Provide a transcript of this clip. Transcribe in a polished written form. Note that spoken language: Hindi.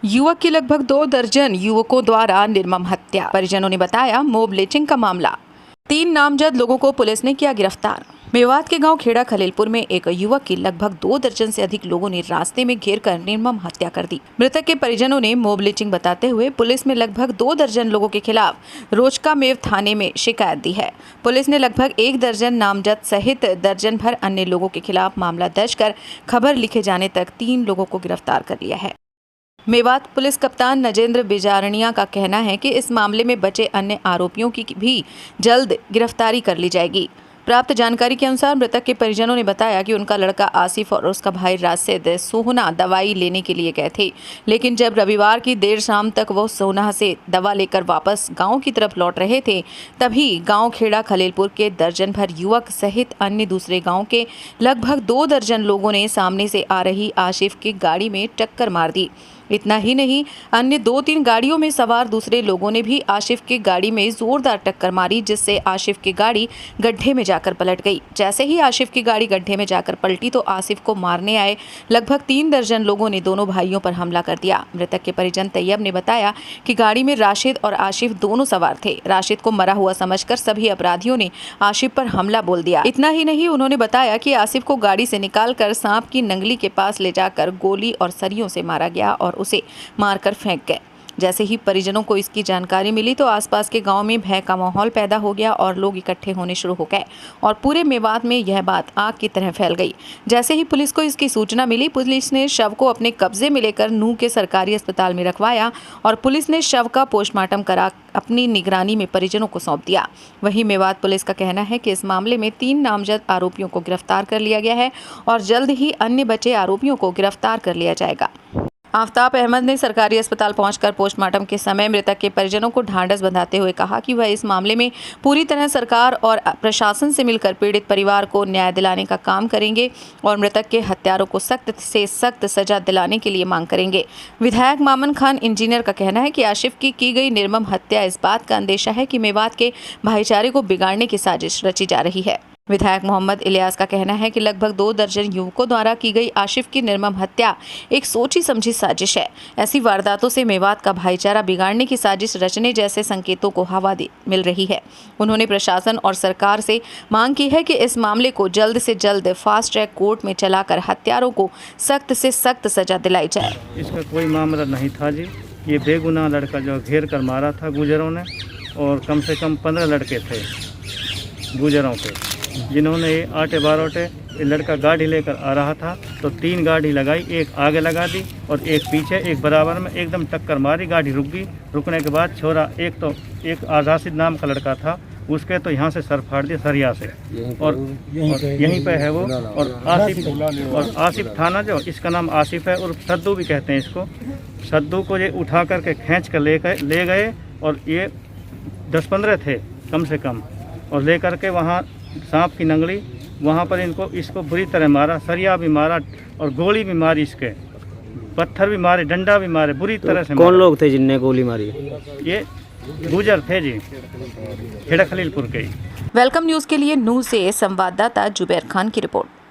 युवक की लगभग 2 दर्जन युवकों द्वारा निर्मम हत्या। परिजनों ने बताया मॉब लिंचिंग का मामला। 3 नामजद लोगों को पुलिस ने किया गिरफ्तार। मेवात के गांव खेड़ा खलीलपुर में एक युवक की लगभग 2 दर्जन से अधिक लोगों ने रास्ते में घेरकर निर्मम हत्या कर दी। मृतक के परिजनों ने मॉब लिंचिंग बताते हुए पुलिस में लगभग 2 दर्जन लोगों के खिलाफ रोचकामेव थाने में शिकायत दी है। पुलिस ने लगभग 1 दर्जन नामजद सहित दर्जन भर अन्य लोगों के खिलाफ मामला दर्ज कर खबर लिखे जाने तक 3 लोगों को गिरफ्तार कर लिया है। मेवात पुलिस कप्तान नजेंद्र बिजारनिया का कहना है कि इस मामले में बचे अन्य आरोपियों की भी जल्द गिरफ्तारी कर ली जाएगी। प्राप्त जानकारी के अनुसार मृतक के परिजनों ने बताया कि उनका लड़का आसिफ और उसका भाई राशिद सोहना दवाई लेने के लिए गए थे, लेकिन जब रविवार की देर शाम तक वो सोहना से दवा लेकर वापस गांव की तरफ लौट रहे थे, तभी गांव खेड़ा खलीलपुर के दर्जन भर युवक सहित अन्य दूसरे गांव के लगभग 2 दर्जन लोगों ने सामने से आ रही आसिफ की गाड़ी में टक्कर मार दी। इतना ही नहीं, अन्य 2-3 गाड़ियों में सवार दूसरे लोगों ने भी आसिफ की गाड़ी में जोरदार टक्कर मारी, जिससे आसिफ की गाड़ी गड्ढे में जाकर पलट गई। जैसे ही आसिफ की गाड़ी गड्ढे में जाकर पलटी तो आसिफ को मारने आए लगभग 3 दर्जन लोगों ने दोनों भाइयों पर हमला कर दिया। मृतक के परिजन तैयब ने बताया कि गाड़ी में राशिद और आसिफ दोनों सवार थे। राशिद को मरा हुआ समझकर सभी अपराधियों ने आसिफ पर हमला बोल दिया। इतना ही नहीं, उन्होंने बताया कि आसिफ को गाड़ी से निकालकर सांप की नंगली के पास ले जाकर गोली और सरियों से मारा गया और उसे मारकर फेंक गए। जैसे ही परिजनों को इसकी जानकारी मिली तो आसपास के गांव में भय का माहौल पैदा हो गया और लोग इकट्ठे होने शुरू हो गए और पूरे मेवात में यह बात आग की तरह फैल गई। जैसे ही पुलिस को इसकी सूचना मिली, पुलिस ने शव को अपने कब्जे में लेकर नूह के सरकारी अस्पताल में रखवाया और पुलिस ने शव का पोस्टमार्टम करा अपनी निगरानी में परिजनों को सौंप दिया। वहीं मेवात पुलिस का कहना है कि इस मामले में 3 नामजद आरोपियों को गिरफ्तार कर लिया गया है और जल्द ही अन्य बचे आरोपियों को गिरफ्तार कर लिया जाएगा। आफ्ताब अहमद ने सरकारी अस्पताल पहुंचकर पोस्टमार्टम के समय मृतक के परिजनों को ढांढस बंधाते हुए कहा कि वह इस मामले में पूरी तरह सरकार और प्रशासन से मिलकर पीड़ित परिवार को न्याय दिलाने का काम करेंगे और मृतक के हत्यारों को सख्त से सख्त सजा दिलाने के लिए मांग करेंगे। विधायक मामन खान इंजीनियर का कहना है कि आसिफ की गई निर्मम हत्या इस बात का अंदेशा है कि मेवात के भाईचारे को बिगाड़ने की साजिश रची जा रही है। विधायक मोहम्मद इलियास का कहना है कि लगभग 2 दर्जन युवकों द्वारा की गई आसिफ की निर्मम हत्या एक सोची समझी साजिश है। ऐसी वारदातों से मेवात का भाईचारा बिगाड़ने की साजिश रचने जैसे संकेतों को हवा मिल रही है। उन्होंने प्रशासन और सरकार से मांग की है कि इस मामले को जल्द से जल्द फास्ट ट्रैक कोर्ट में चलाकर हत्यारों को सख्त से सख्त सजा दिलाई जाए। इसका कोई मामला नहीं था जी। ये बेगुनाह लड़का जो घेर कर मारा था गुजरों ने, और कम से कम 15 लड़के थे गुजरों के, जिन्होंने ये आटे बारोटे ये लड़का गाड़ी लेकर आ रहा था तो 3 गाड़ी लगाई, एक आगे लगा दी और एक पीछे, एक बराबर में एकदम टक्कर मारी। गाड़ी रुक गई। रुकने के बाद छोरा एक राशिद नाम का लड़का था, उसके तो यहाँ से सर फाड़ दिया सरिया से, और यहीं पे है वो। और आसिफ थाना जो इसका नाम आसिफ है और सद्दू भी कहते हैं इसको। सद्दू को ये उठा करके खींच कर ले गए और ये 10-15 थे कम से कम, और ले करके वहाँ सांप की नंगली वहाँ पर इसको बुरी तरह मारा, सरिया भी मारा और गोली भी मारी, इसके पत्थर भी मारे, डंडा भी मारे, बुरी तरह से। कौन लोग थे जिनने गोली मारी? ये गुजर थे जी, खेड़ा खलीलपुर के। वेलकम न्यूज के लिए नूह से संवाददाता जुबैर खान की रिपोर्ट।